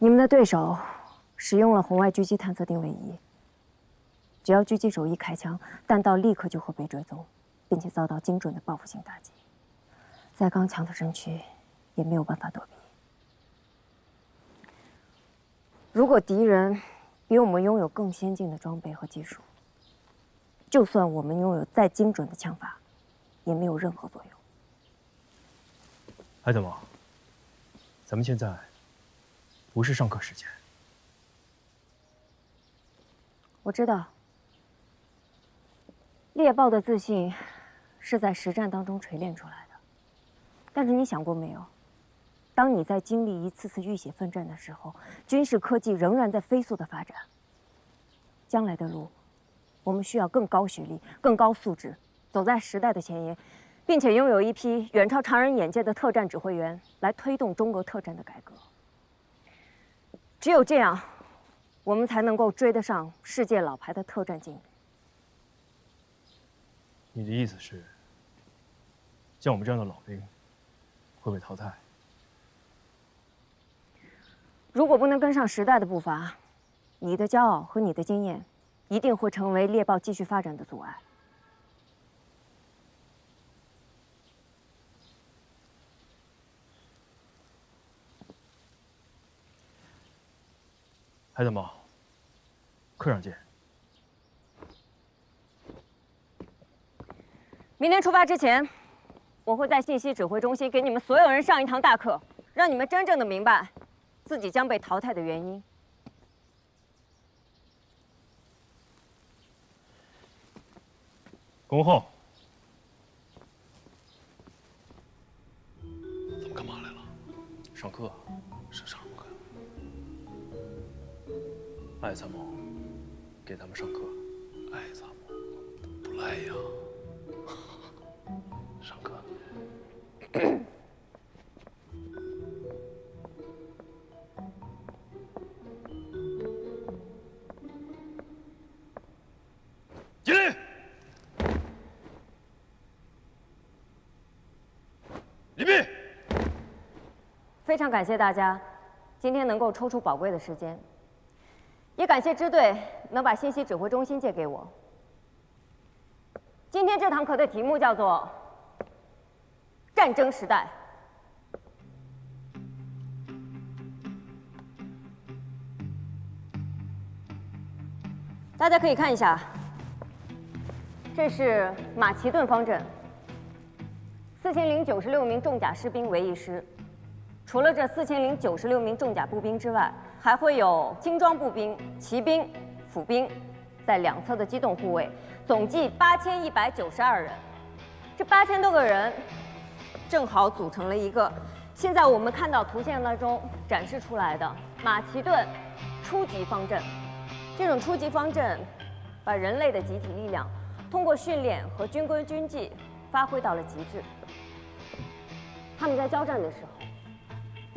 你们的对手使用了红外狙击探测定位仪，只要狙击手一开枪，弹道立刻就会被追踪，并且遭到精准的报复性打击，再刚强的身躯也没有办法躲避。如果敌人比我们拥有更先进的装备和技术，就算我们拥有再精准的枪法，也没有任何作用。海德玛，咱们现在不是上课时间。我知道，猎豹的自信是在实战当中锤炼出来的。但是你想过没有？当你在经历一次次浴血奋战的时候，军事科技仍然在飞速的发展。将来的路，我们需要更高学历、更高素质，走在时代的前沿，并且拥有一批远超常人眼界的特战指挥员，来推动中俄特战的改革。只有这样，我们才能够追得上世界老牌的特战精英。你的意思是，像我们这样的老兵会被淘汰？如果不能跟上时代的步伐，你的骄傲和你的经验，一定会成为猎豹继续发展的阻碍。海德玛，课上见。明天出发之前，我会在信息指挥中心给你们所有人上一堂大课，让你们真正的明白自己将被淘汰的原因。恭候。咱们干嘛来了？上课。上课。艾参谋给咱们上课。艾参谋不赖呀。上课。敬礼。礼毕。非常感谢大家今天能够抽出宝贵的时间，也感谢支队能把信息指挥中心借给我。今天这堂课的题目叫做“战争时代”。大家可以看一下，这是马其顿方阵，4096名重甲士兵为一师。除了这4096名重甲步兵之外，还会有轻装步兵、骑兵、府兵，在两侧的机动护卫，总计8192人。这8000多个人，正好组成了一个现在我们看到图像当中展示出来的马其顿初级方阵。这种初级方阵，把人类的集体力量通过训练和军规军纪发挥到了极致。他们在交战的时候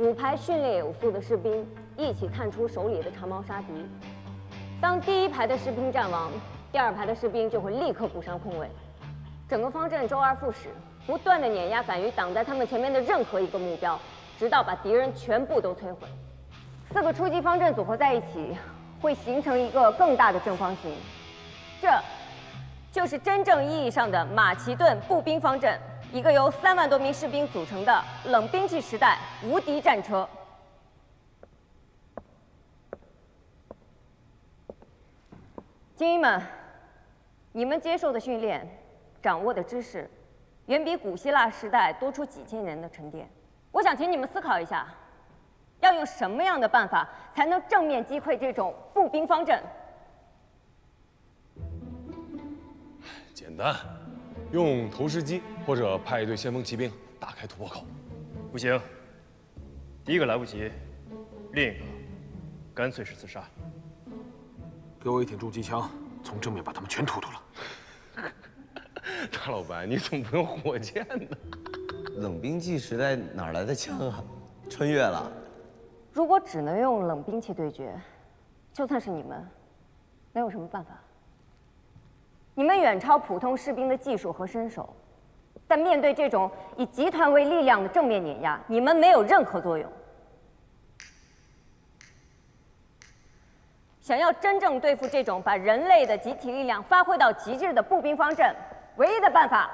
，5排训练有素的士兵一起探出手里的长矛杀敌。当第1排的士兵战亡，第2排的士兵就会立刻补上空位。整个方阵周而复始，不断的碾压敢于挡在他们前面的任何一个目标，直到把敌人全部都摧毁。4个初级方阵组合在一起，会形成一个更大的正方形。这就是真正意义上的马其顿步兵方阵，一个由3万多名士兵组成的冷兵器时代无敌战车。精英们，你们接受的训练、掌握的知识，远比古希腊时代多出几千年的沉淀。我想请你们思考一下，要用什么样的办法才能正面击溃这种步兵方阵？简单，用投石机或者派一队先锋骑兵打开突破口。不行，第一个来不及，另一个干脆是自杀。给我一挺重机枪，从正面把他们全突突了。大老白，你怎么不用火箭呢？冷兵器时代哪来的枪啊？穿越了。如果只能用冷兵器对决，就算是你们，能有什么办法？你们远超普通士兵的技术和身手，但面对这种以集团为力量的正面碾压，你们没有任何作用。想要真正对付这种把人类的集体力量发挥到极致的步兵方阵，唯一的办法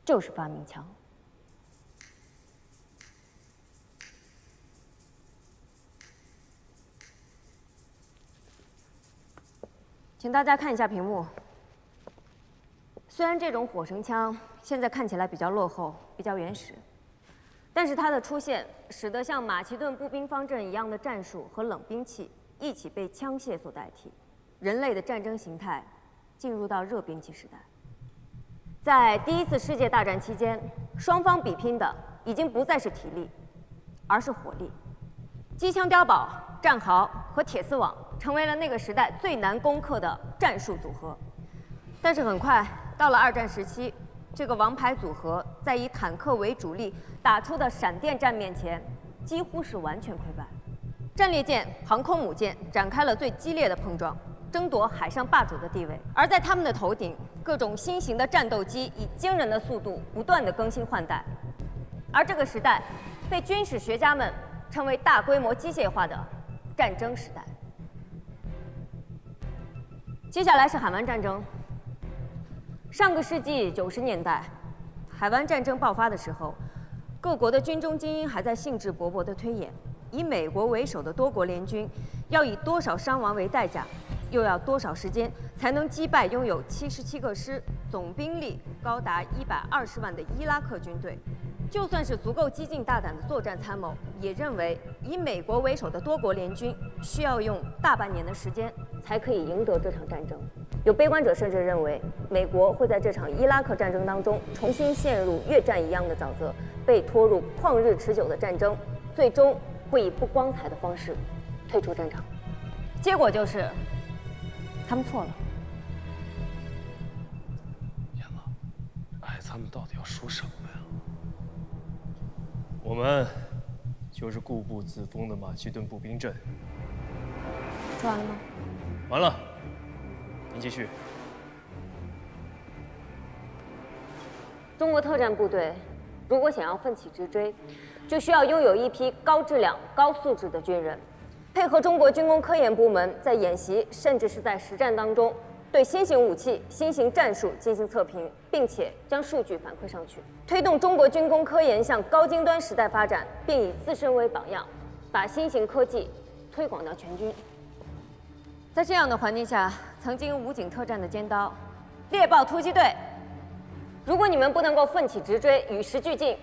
就是发明枪。请大家看一下屏幕。虽然这种火绳枪现在看起来比较落后、比较原始，但是它的出现使得像马其顿步兵方阵一样的战术和冷兵器一起被枪械所代替，人类的战争形态进入到热兵器时代。在第一次世界大战期间，双方比拼的已经不再是体力，而是火力。机枪碉堡、战壕和铁丝网成为了那个时代最难攻克的战术组合。但是很快到了二战时期，这个王牌组合在以坦克为主力打出的闪电战面前，几乎是完全溃败。战列舰、航空母舰展开了最激烈的碰撞，争夺海上霸主的地位。而在他们的头顶，各种新型的战斗机以惊人的速度不断地更新换代。而这个时代被军事学家们称为大规模机械化的战争时代。接下来是海湾战争。上个世纪90年代，海湾战争爆发的时候，各国的军中精英还在兴致勃勃地推演，以美国为首的多国联军要以多少伤亡为代价，又要多少时间才能击败拥有77个师、总兵力高达120万的伊拉克军队。就算是足够激进大胆的作战参谋，也认为以美国为首的多国联军需要用大半年的时间才可以赢得这场战争。有悲观者甚至认为，美国会在这场伊拉克战争当中重新陷入越战一样的沼泽，被拖入旷日持久的战争，最终会以不光彩的方式退出战场。结果就是，他们错了。燕子，哎，咱们到底要说什么呀？我们就是固步自封的马其顿步兵阵。说完了吗？完了，您继续。中国特战部队如果想要奋起直追，就需要拥有一批高质量、高素质的军人，配合中国军工科研部门在演习甚至是在实战当中，对新型武器、新型战术进行测评，并且将数据反馈上去，推动中国军工科研向高精端时代发展，并以自身为榜样，把新型科技推广到全军。在这样的环境下，曾经武警特战的尖刀猎豹突击队，如果你们不能够奋起直追，与时俱进，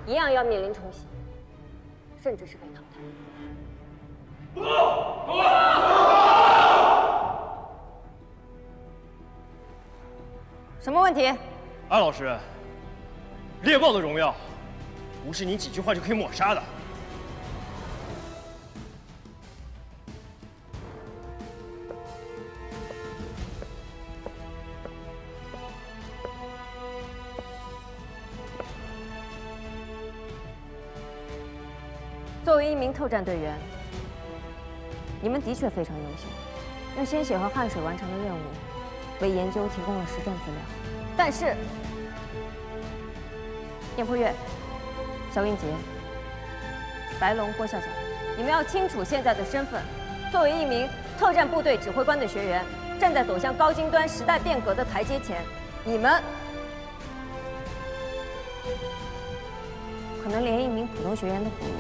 一样要面临重洗，甚至是被淘汰。什么问题？安老师，猎豹的荣耀，不是你几句话就可以抹杀的。作为一名特战队员，你们的确非常优秀，用鲜血和汗水完成的任务，为研究提供了实战资料。但是，燕破月、肖云杰、白龙、郭笑笑，你们要清楚现在的身份。作为一名特战部队指挥官的学员，站在走向高精端时代变革的台阶前，你们可能连一名普通学员都不如。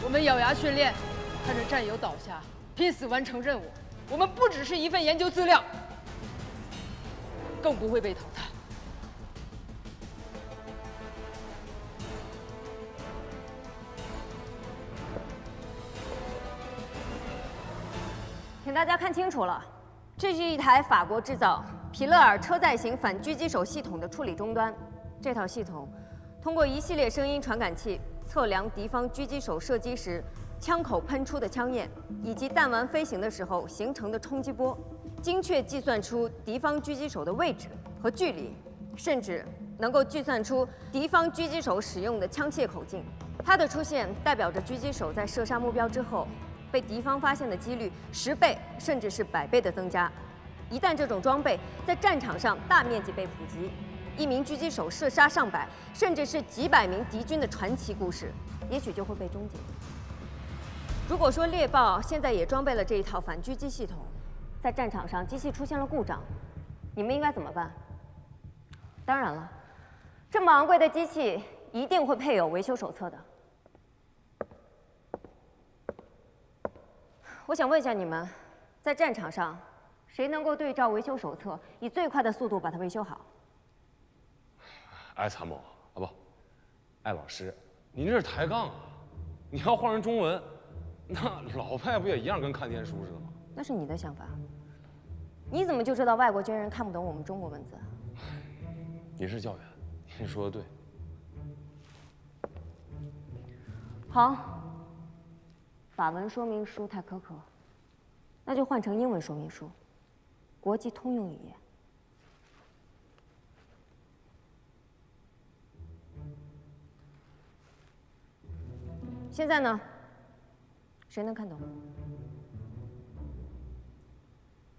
我们咬牙训练，看着战友倒下，拼死完成任务。我们不只是一份研究资料，更不会被淘汰。请大家看清楚了，这是一台法国制造皮勒尔车载型反狙击手系统的处理终端。这套系统通过一系列声音传感器测量敌方狙击手射击时枪口喷出的枪焰，以及弹丸飞行的时候形成的冲击波，精确计算出敌方狙击手的位置和距离，甚至能够计算出敌方狙击手使用的枪械口径。它的出现代表着狙击手在射杀目标之后，被敌方发现的几率10倍甚至是100倍的增加。一旦这种装备在战场上大面积被普及，一名狙击手射杀上百甚至是几百名敌军的传奇故事，也许就会被终结。如果说猎豹现在也装备了这一套反狙击系统，在战场上机器出现了故障，你们应该怎么办？当然了，这么昂贵的机器一定会配有维修手册的。我想问一下你们，在战场上，谁能够对照维修手册，以最快的速度把它维修好？艾参谋啊，不，艾老师，您这是抬杠啊！你要换成中文，那老外不也一样跟看天书似的吗？那是你的想法。你怎么就知道外国军人看不懂我们中国文字？您是教员，您说的对。好，法文说明书太苛刻，那就换成英文说明书，国际通用语言。现在呢，谁能看懂？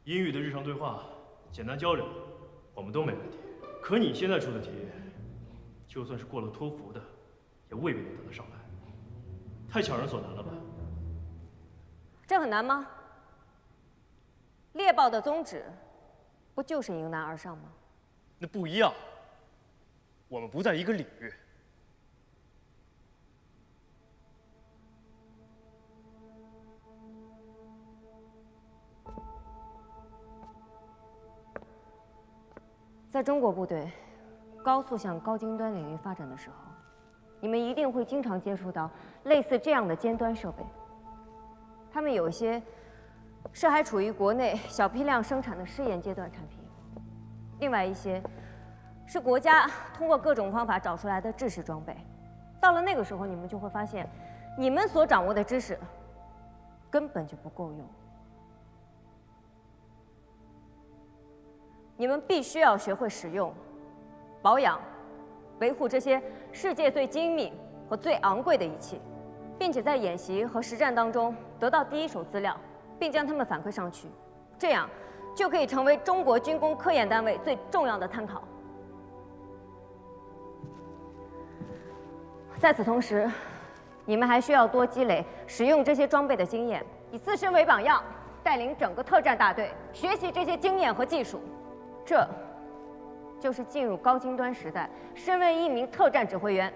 英语的日常对话，简单交流，我们都没问题。可你现在出的题，就算是过了托福的，也未必能答得上来，太强人所难了吧？这很难吗？猎豹的宗旨，不就是迎难而上吗？那不一样，我们不在一个领域。在中国部队高速向高精端领域发展的时候，你们一定会经常接触到类似这样的尖端设备。它们有一些是还处于国内小批量生产的试验阶段产品，另外一些是国家通过各种方法找出来的制式装备。到了那个时候，你们就会发现，你们所掌握的知识根本就不够用。你们必须要学会使用、保养、维护这些世界最精密和最昂贵的仪器，并且在演习和实战当中得到第一手资料，并将它们反馈上去，这样就可以成为中国军工科研单位最重要的参考。在此同时，你们还需要多积累使用这些装备的经验，以自身为榜样，带领整个特战大队学习这些经验和技术。这就是进入高精端时代，身为一名特战指挥员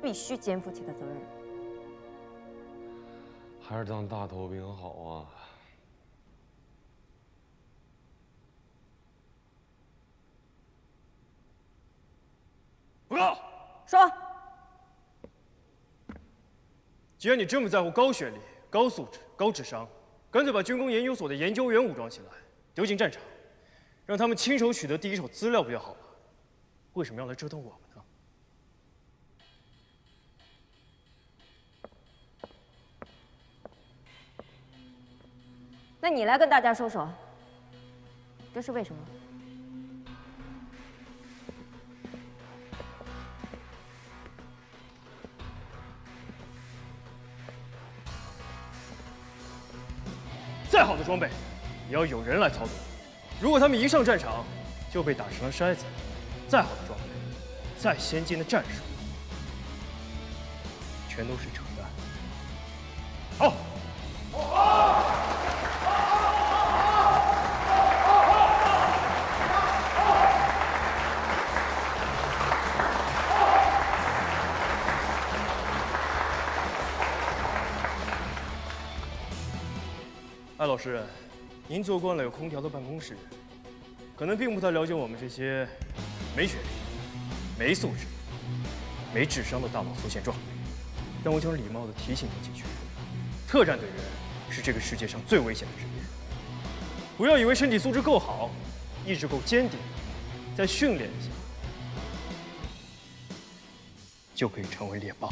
必须肩负起的责任。还是当大头兵好啊！报告。说，既然你这么在乎高学历、高素质、高智商，干脆把军工研究所的研究员武装起来，丢进战场，让他们亲手取得第一手资料不就好了？为什么要来折腾我们呢？那你来跟大家说说，这是为什么？再好的装备，也要有人来操作。如果他们一上战场就被打成了筛子，再好的装备，再先进的战术，全都是扯淡。好。艾老师，您做惯了有空调的办公室，可能并不太了解我们这些没学历、没素质、没智商的大老粗现状。但我想礼貌地提醒您几句：特战队员是这个世界上最危险的职业。不要以为身体素质够好，意志够坚定，再训练一下，就可以成为猎豹。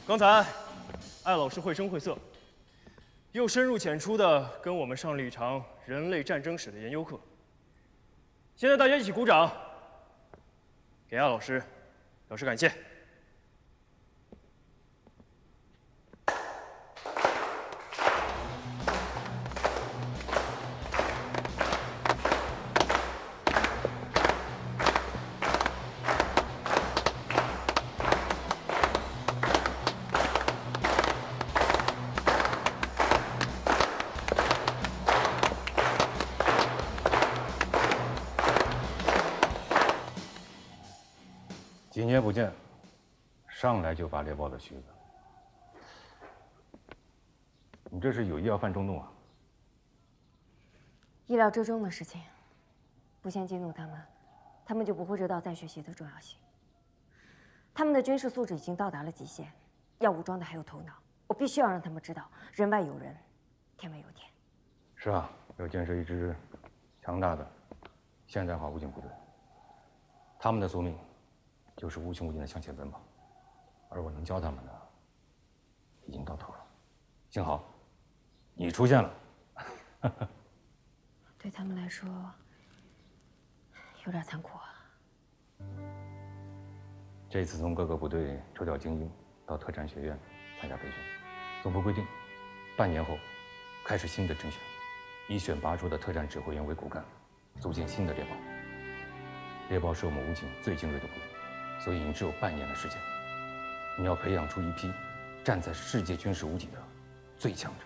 刚才，艾老师绘声绘色，又深入浅出地跟我们上了一场人类战争史的研究课。现在大家一起鼓掌，给艾老师表示感谢。几年不见，上来就拔猎豹的须子，你这是有意要犯冲动啊？意料之中的事情，不先激怒他们，他们就不会知道再学习的重要性。他们的军事素质已经到达了极限，要武装的还有头脑。我必须要让他们知道，人外有人，天外有天。是啊，要建设一支强大的现代化武警部队。他们的宿命就是无穷无尽的向前奔跑，而我能教他们的已经到头了。幸好你出现了。对他们来说，有点残酷啊。这次从各个部队抽调精英到特战学院参加培训，总部规定，半年后开始新的甄选，以选拔出的特战指挥员为骨干，组建新的猎豹。猎豹是我们武警最精锐的部队，所以你只有半年的时间，你要培养出一批站在世界军事舞体的最强者。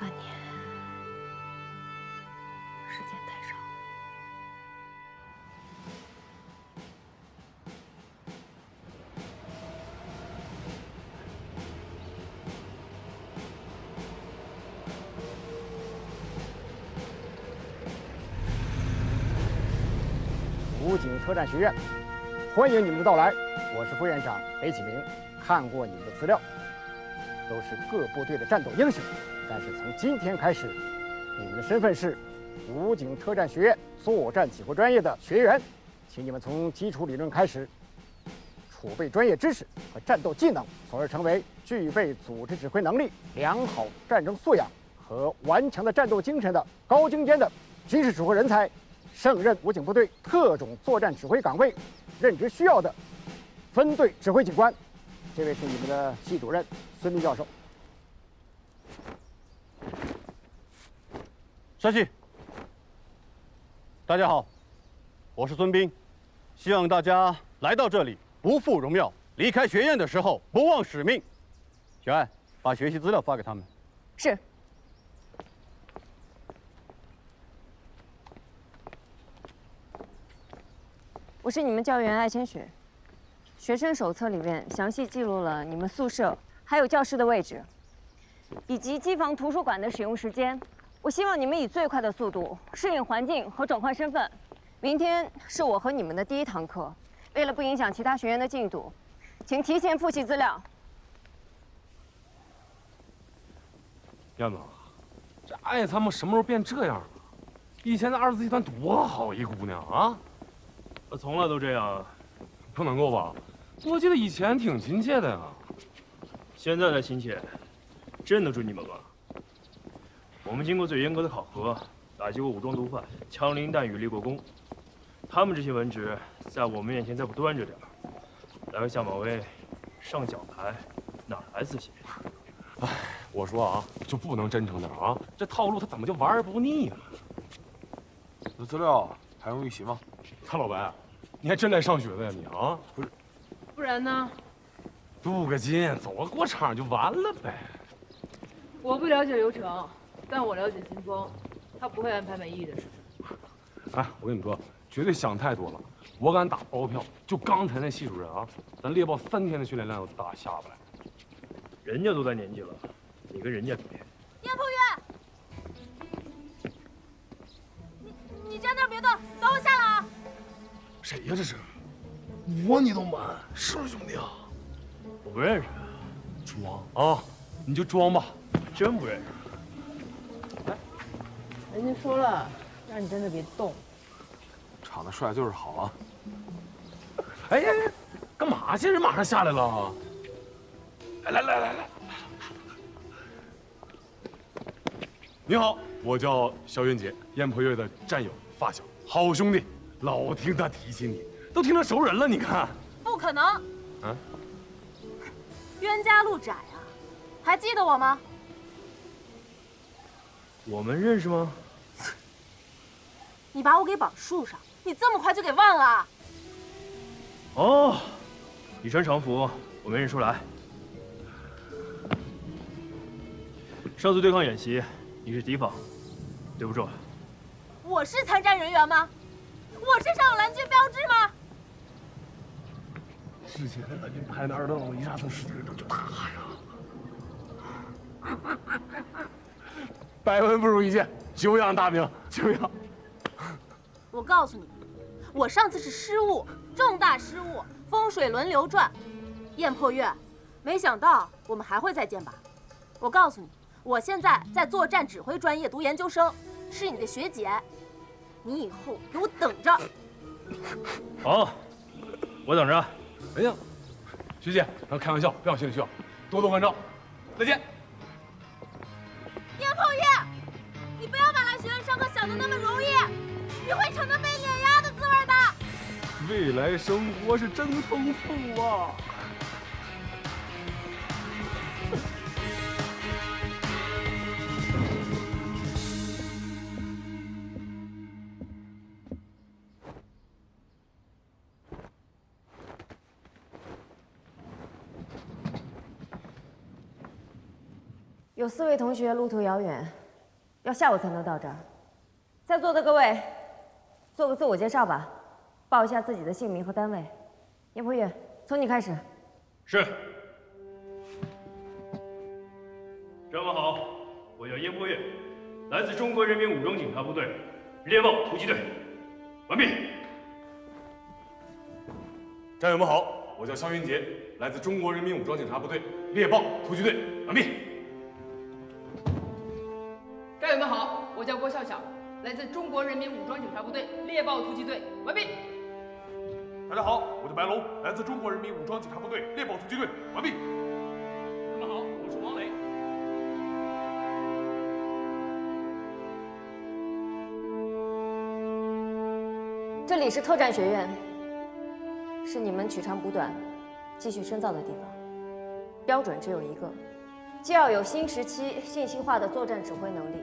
半年，时间太少。武警特战学院，欢迎你们的到来。我是副院长北启明，看过你们的资料，都是各部队的战斗英雄。但是从今天开始，你们的身份是武警特战学院作战指挥专业的学员，请你们从基础理论开始，储备专业知识和战斗技能，从而成为具备组织指挥能力、良好战争素养和顽强的战斗精神的高精尖的军事指挥人才。胜任武警部队特种作战指挥岗位任职需要的分队指挥警官。这位是你们的系主任孙斌教授。稍息。大家好，我是孙斌，希望大家来到这里不负荣耀，离开学院的时候不忘使命。小艾，把学习资料发给他们。是。我是你们教员艾千雪。学生手册里面详细记录了你们宿舍还有教室的位置，以及机房、图书馆的使用时间。我希望你们以最快的速度适应环境和转换身份。明天是我和你们的第一堂课，为了不影响其他学员的进度，请提前复习资料。燕子，这艾参谋什么时候变这样了？以前在二四集团多好一姑娘啊！我从来都这样啊。不能够吧？我记得以前挺亲切的呀。现在的亲切，镇得住你们吗？我们经过最严格的考核，打击过武装毒贩，枪林弹雨立过功。他们这些文职，在我们面前再不端着点儿，来个下马威，上脚牌，哪来自信？哎，我说啊，就不能真诚点啊？这套路他怎么就玩而不腻呢？这资料还用预习吗？大老白，你还真来上学的呀你啊？不是，不然呢？镀个金，走个过场就完了呗。我不了解流程，但我了解金峰，他不会安排没意义的事情。哎，我跟你说，绝对想太多了。我敢打包票，就刚才那系主任啊，咱猎豹3天的训练量都打下不来。人家多大年纪了，你跟人家比？燕鹏远，你站那儿别动，等我下来啊！谁呀这是？我你都瞒，是不是兄弟啊？我不认识。装啊，你就装吧。真不认识。人家说了，让你站那别动。长得帅就是好啊！哎呀，干嘛去？人马上下来了。来！你好，我叫肖云杰，燕坡月的战友、发小、好兄弟，老听他提起你，都听成熟人了。你看，不可能！啊，冤家路窄啊，还记得我吗？我们认识吗？你把我给绑树上，你这么快就给忘了？哦，你穿常服，我没认出来。上次对抗演习，你是敌方，对不住。我是参战人员吗？我身上有蓝军标志吗？之前你拍那二凳子一下子使劲就打呀。百闻不如一见，久仰大名，久仰。我告诉你，我上次是失误，重大失误，风水轮流转。燕破月，没想到我们还会再见吧？我告诉你，我现在在作战指挥专业读研究生，是你的学姐，你以后给我等着。好，我等着。哎呀，学姐，开玩笑，不要心里去，多多关照。再见。燕破月，你不要把来学院上课想的那么容易，你会尝到被碾压的滋味的。未来生活是真丰富啊！有4位同学路途遥远，要下午才能到这儿。在座的各位，做个自我介绍吧，报一下自己的姓名和单位。燕破月，从你开始。是。战友们好，我叫燕破月，来自中国人民武装警察部队猎豹突击队。完毕。战友们好，我叫肖云杰，来自中国人民武装警察部队猎豹突击队。完毕。战友们好，我叫郭笑笑，来自中国人民武装警察部队猎豹突击队。完毕。大家好，我叫白龙，来自中国人民武装警察部队猎豹突击队。完毕。你们好，我是王磊。这里是特战学院，是你们取长补短、继续深造的地方。标准只有一个，既要有新时期信息化的作战指挥能力，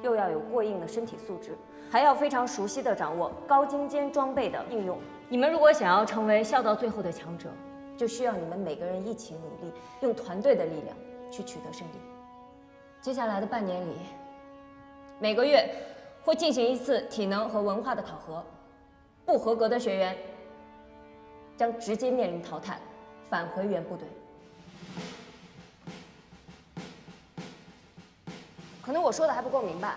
又要有过硬的身体素质，还要非常熟悉地掌握高精尖装备的应用。你们如果想要成为笑到最后的强者，就需要你们每个人一起努力，用团队的力量去取得胜利。接下来的半年里，每个月会进行一次体能和文化的考核，不合格的学员将直接面临淘汰，返回原部队。可能我说的还不够明白，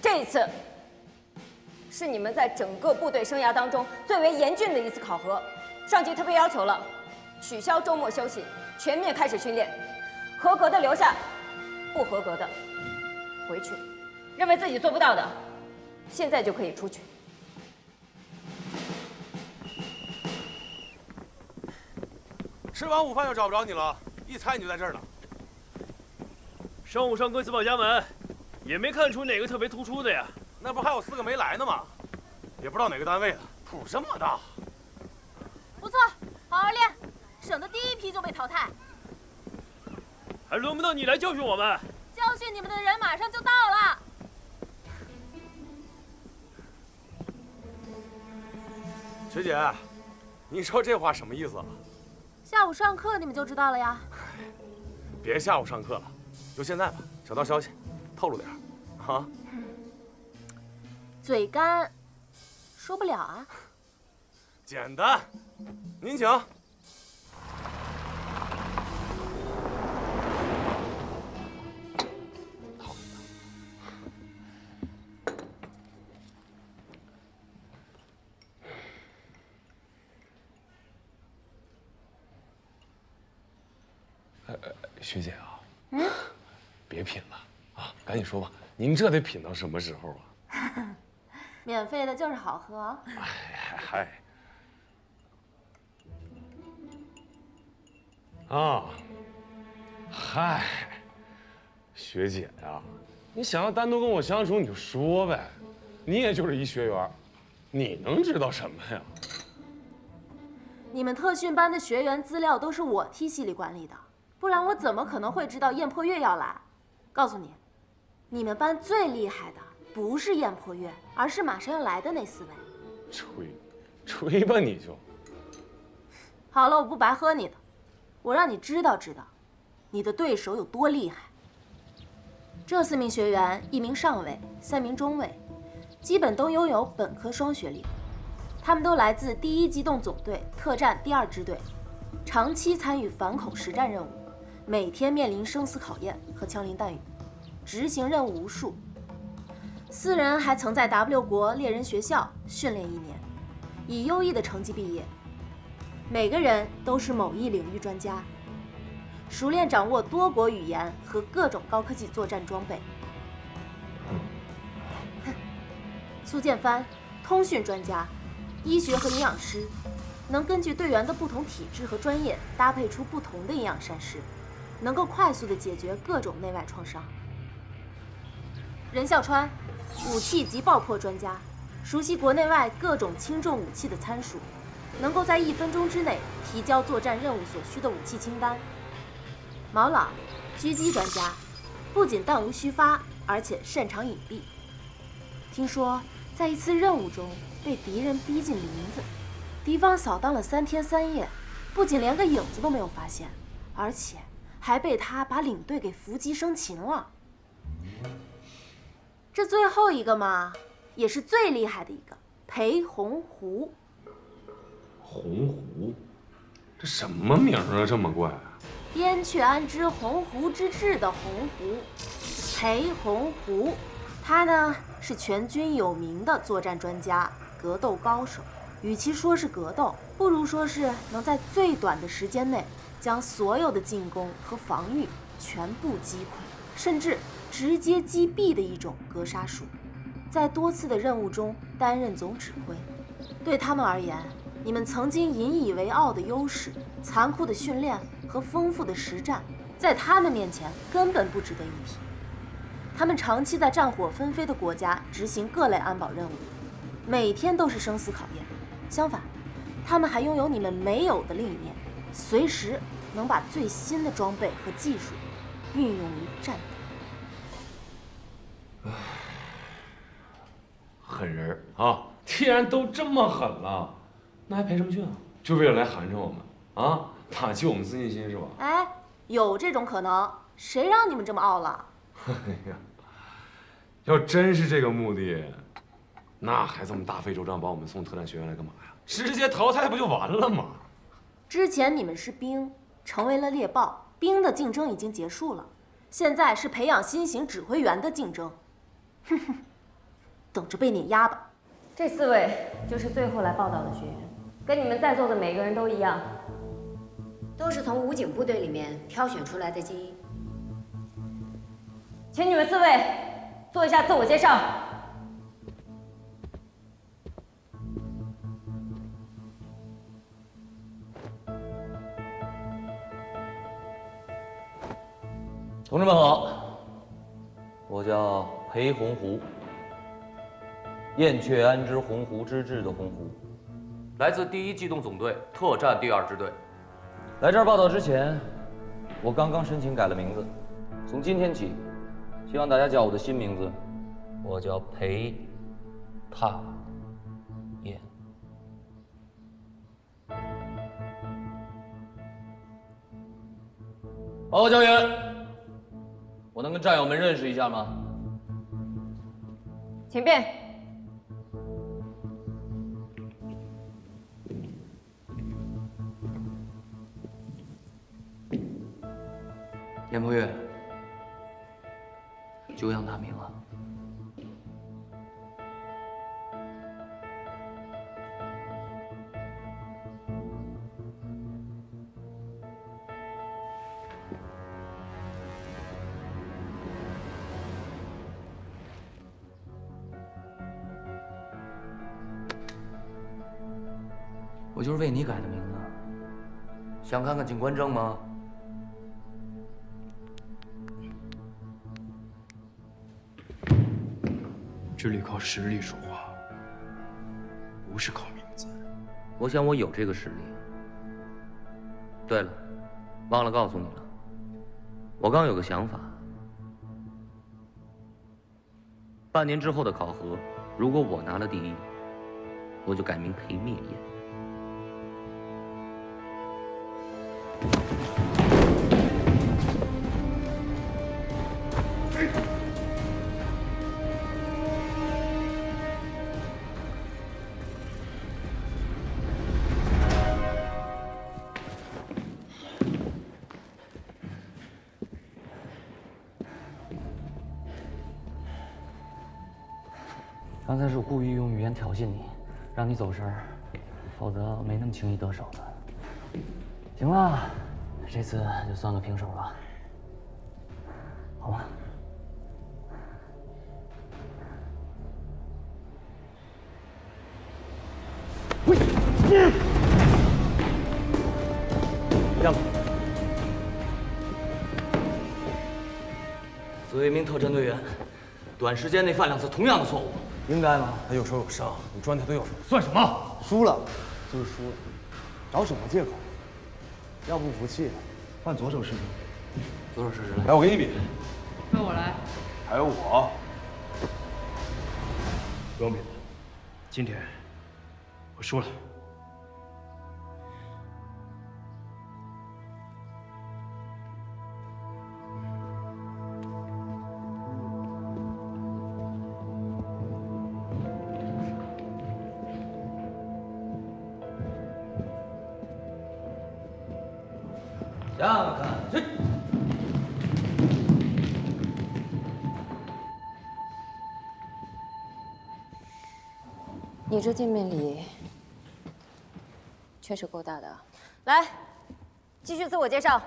这一次是你们在整个部队生涯当中最为严峻的一次考核。上级特别要求了，取消周末休息，全面开始训练，合格的留下，不合格的回去。认为自己做不到的，现在就可以出去。吃完午饭就找不着你了，一猜你就在这儿呢。上午上课自报家门，也没看出哪个特别突出的呀。那不还有4个没来呢吗？也不知道哪个单位的，谱这么大。不错，好好练，省得第一批就被淘汰。还轮不到你来教训我们。教训你们的人马上就到了。学姐，你说这话什么意思啊？下午上课你们就知道了呀。别下午上课了，就现在吧，小道消息，透露点啊。嘴干，说不了啊。简单，您请。学姐啊，别品了啊，赶紧说吧，您这得品到什么时候啊？免费的就是好喝。嗨，啊，嗨，学姐呀，你想要单独跟我相处，你就说呗，你也就是一学员，你能知道什么呀？你们特训班的学员资料都是我替系里管理的。不然我怎么可能会知道燕破月要来？告诉你，你们班最厉害的不是燕破月，而是马上要来的那4位。吹吧你就。好了，我不白喝你的，我让你知道知道，你的对手有多厉害。这4名学员，1名上尉，3名中尉，基本都拥有本科双学历。他们都来自第1机动总队特战第2支队，长期参与反恐实战任务，每天面临生死考验和枪林弹雨，执行任务无数。4人还曾在 W 国猎人学校训练1年，以优异的成绩毕业。每个人都是某一领域专家，熟练掌握多国语言和各种高科技作战装备。苏建帆，通讯专家，医学和营养师，能根据队员的不同体质和专业搭配出不同的营养膳食，能够快速地解决各种内外创伤。任孝川，武器及爆破专家，熟悉国内外各种轻重武器的参数，能够在1分钟之内提交作战任务所需的武器清单。毛朗，狙击专家，不仅弹无虚发，而且擅长隐蔽。听说在一次任务中被敌人逼近林子，敌方扫荡了3天3夜，不仅连个影子都没有发现，而且还被他把领队给伏击生擒了。这最后一个嘛，也是最厉害的一个，裴洪湖。洪湖，这什么名啊，这么怪啊？燕雀安知鸿鹄之志的鸿鹄，裴洪湖。他呢是全军有名的作战专家、格斗高手。与其说是格斗，不如说是能在最短的时间内将所有的进攻和防御全部击溃，甚至直接击毙的一种格杀术。在多次的任务中担任总指挥，对他们而言，你们曾经引以为傲的优势、残酷的训练和丰富的实战，在他们面前根本不值得一提。他们长期在战火纷飞的国家执行各类安保任务，每天都是生死考验。相反，他们还拥有你们没有的另一面，随时能把最新的装备和技术运用于战斗。狠人啊！既然都这么狠了，那还培什么训啊？就为了来寒碜我们啊？打击我们自信心是吧？哎，有这种可能？谁让你们这么傲了？哎呀，要真是这个目的，那还这么大费周章把我们送特战学院来干嘛呀？直接淘汰不就完了吗？之前你们是兵，成为了猎豹，兵的竞争已经结束了，现在是培养新型指挥员的竞争。哼哼，等着被碾压吧。这4位就是最后来报道的学员，跟你们在座的每个人都一样，都是从武警部队里面挑选出来的精英。请你们4位做一下自我介绍。同志们好，我叫裴洪湖，燕雀安知鸿鹄之志的鸿鹄，来自第1机动总队特战第2支队。来这儿报道之前，我刚刚申请改了名字，从今天起，希望大家叫我的新名字，我叫裴帕燕。报告教员，我能跟战友们认识一下吗？请便。燕破月，久仰大名啊！我就是为你改的名字，想看看警官证吗？这里靠实力说话，不是靠名字。我想我有这个实力。对了，忘了告诉你了，我刚有个想法。半年之后的考核，如果我拿了第1，我就改名裴灭燕。刚才是故意用语言挑衅你，让你走神儿，否则没那么轻易得手的。行了，这次就算个平手了，好吗？让开！作为一名特战队员，短时间内犯2次同样的错误，应该吗？他有受有伤，你抓他队友算什么？输了就是输了，找什么借口？要不服气，换左手试试。左手试试来。来，我给你比。跟我来。还有我。不用比了，今天我输了。下看去。你这见面礼确实够大的。来，继续自我介绍。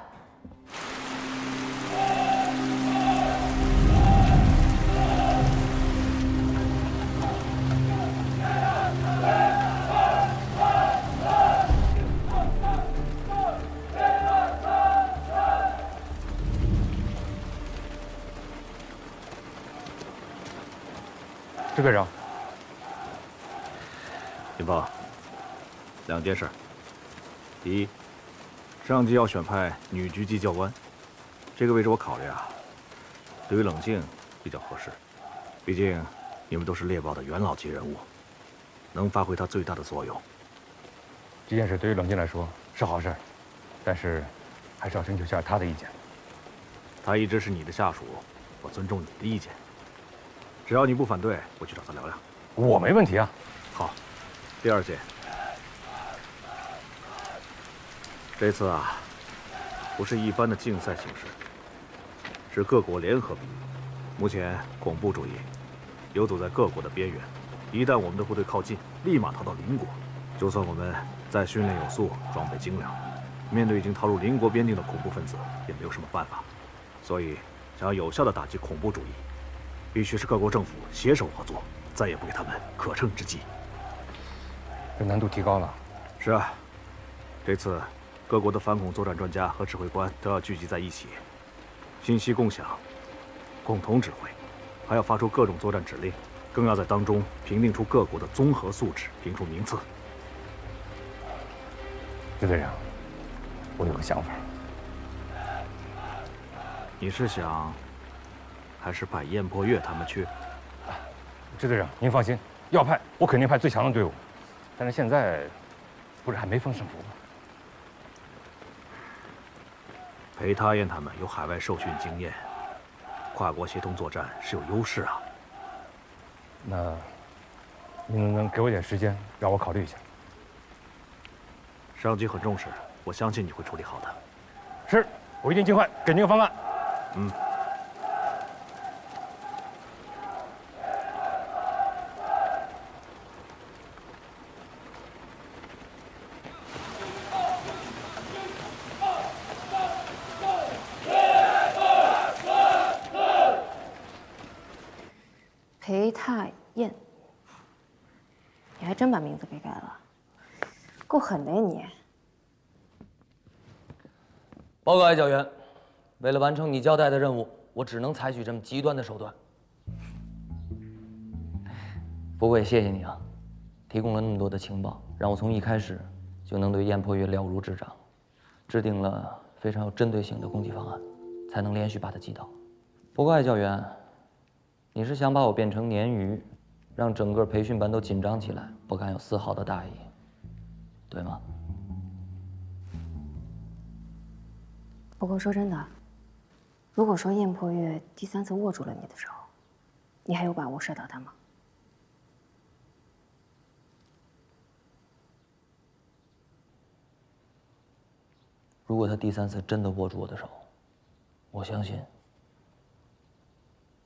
支队长，禀报，2件事。第一，上级要选派女狙击教官，这个位置我考虑啊，对于冷静比较合适，毕竟你们都是猎豹的元老级人物，能发挥它最大的作用。这件事对于冷静来说是好事，但是还是要征求下他的意见。他一直是你的下属，我尊重你的意见。只要你不反对，我去找他聊聊。我没问题啊。好，第2件，这次啊，不是一般的竞赛形式，是各国联合比。目前恐怖主义游走在各国的边缘，一旦我们的部队靠近，立马逃到邻国。就算我们再训练有素，装备精良，面对已经逃入邻国边境的恐怖分子，也没有什么办法。所以，想要有效地打击恐怖主义，必须是各国政府携手合作，再也不给他们可乘之机。这难度提高了。是啊，这次各国的反恐作战专家和指挥官都要聚集在一起，信息共享，共同指挥，还要发出各种作战指令，更要在当中评定出各国的综合素质，评出名次。支队长，我有个想法。你是想，还是派燕破月他们去？支队长，您放心，要派我肯定派最强的队伍。但是现在，不是还没分胜负吗？裴他燕他们有海外受训经验，跨国协同作战是有优势啊。那，您能不能给我点时间，让我考虑一下？上级很重视，我相信你会处理好的。是，我一定尽快给您个方案。嗯。裴太燕，你还真把名字给改了，够狠的呀你！报告艾教员，为了完成你交代的任务，我只能采取这么极端的手段。不过也谢谢你啊，提供了那么多的情报，让我从一开始就能对燕破月了如指掌，制定了非常有针对性的攻击方案，才能连续把他击倒。不过艾教员，你是想把我变成鲶鱼，让整个培训班都紧张起来，不敢有丝毫的大意，对吗？不过说真的，如果说燕破月第3次握住了你的手，你还有把握射倒他吗？如果他第3次真的握住我的手，我相信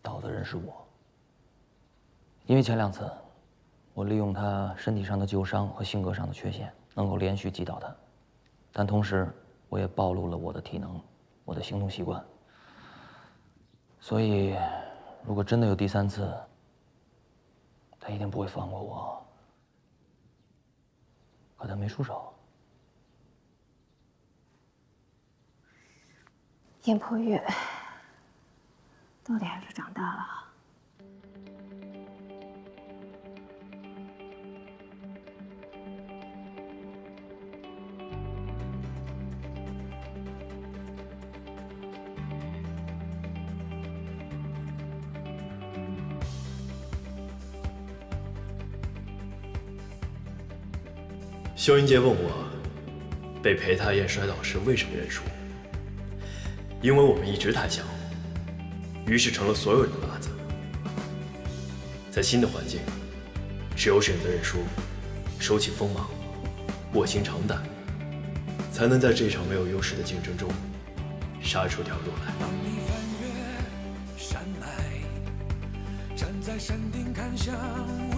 倒的人是我，因为前2次我利用他身体上的旧伤和性格上的缺陷，能够连续击倒他，但同时我也暴露了我的体能、我的行动习惯。所以，如果真的有第3次，他一定不会放过我。可他没出手。燕破月，到底还是长大了。修云杰问我，被裴太燕摔倒时为什么认输？因为我们一直太像，于是成了所有人的靶子。在新的环境，只有选择认输，收起锋芒，卧薪尝胆，才能在这场没有优势的竞争中杀出条路来。当你翻越山脉，站在山顶看向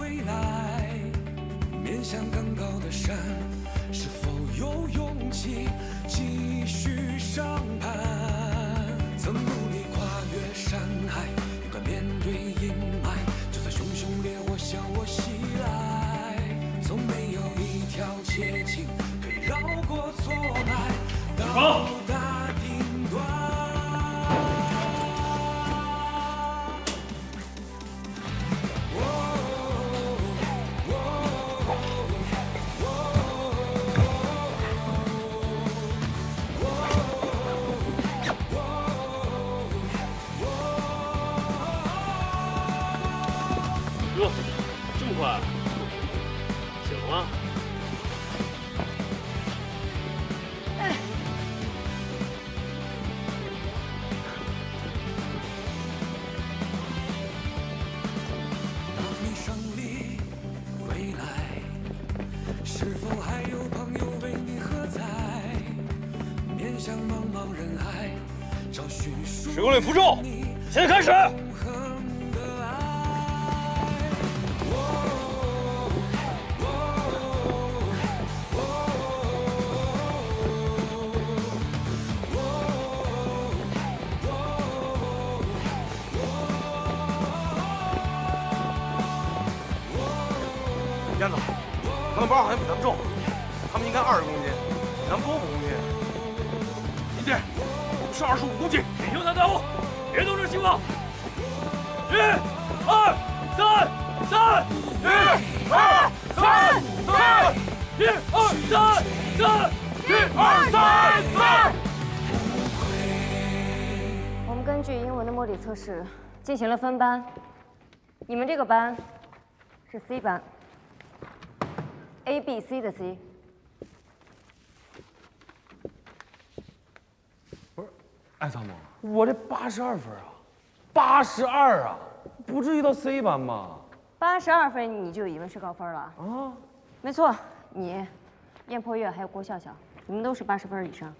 未来，面向更高的山，是否有勇气继续上攀？曾努力跨越山海，勇敢面对阴霾，就算熊熊烈火向我袭来，从没有一条捷径可以绕过挫败，到达顶端。哟，这么快？醒了吗？当你胜利归来，是否还有朋友为你喝彩？面向茫茫人海，找寻10公里负重，现在开始！燕子，他们包好像比咱们重，他们应该20公斤，比咱们多5公斤。林姐，是25公斤。你听他带我，别动这希望。1、2、3、3，1、2、3、3，1、2、3、3，1、2、3、3。我们根据英文的模拟测试进行了分班，你们这个班是 C 班。A、B、C 的 C， 不是，艾参谋，我这82分啊，82啊，不至于到 C 班吧？82分你就以为是高分了？啊，没错，你、燕破月还有郭笑笑，你们都是80分以上，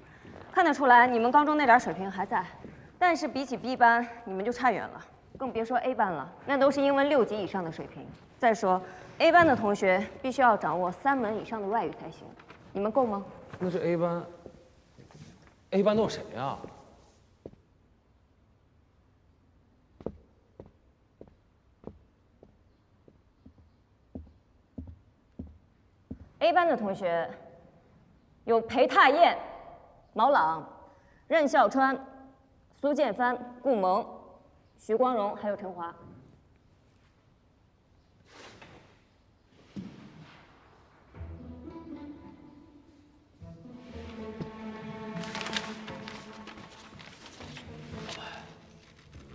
看得出来你们高中那点水平还在，但是比起 B 班，你们就差远了，更别说 A 班了，那都是英文6级以上的水平。再说。A 班的同学必须要掌握3门以上的外语才行，你们够吗？那是 A 班。A 班都有谁呀？A 班的同学有裴踏燕、毛朗、任孝川、苏建帆、顾萌、徐光荣，还有陈华。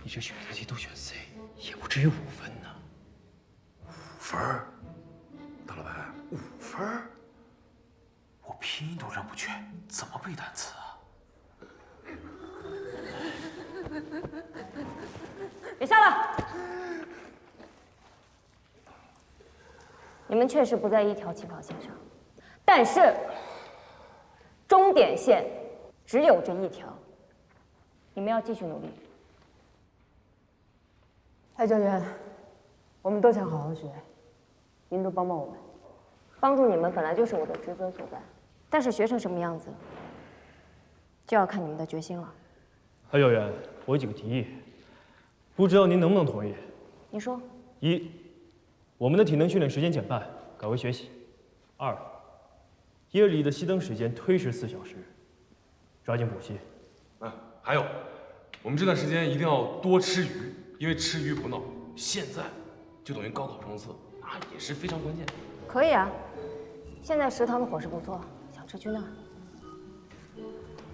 你这选择题都选 C， 也不至于5分呢。5分？大老白，5分？我拼音都认不全，怎么背单词啊？别笑了！你们确实不在一条起跑线上，但是终点线只有这一条，你们要继续努力。蔡教员，我们都想好好学，您多帮帮我们。帮助你们本来就是我的职责所在，但是学成什么样子，就要看你们的决心了。何教员，我有几个提议，不知道您能不能同意？你说。一，我们的体能训练时间减半，改为学习。二，夜里的熄灯时间推迟4小时，抓紧补习。还有，我们这段时间一定要多吃鱼，因为吃鱼补脑，现在就等于高考冲刺，那也是非常关键。可以啊，现在食堂的伙食不错，想吃去那儿。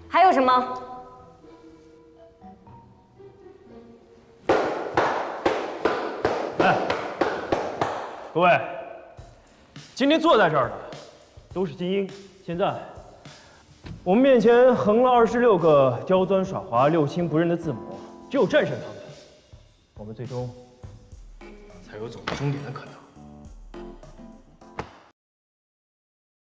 还有什么？哎，各位，今天坐在这儿的都是精英。现在，我们面前横了26个刁钻耍滑、六亲不认的字母，只有战胜他们，我们最终才有走到终点的可能。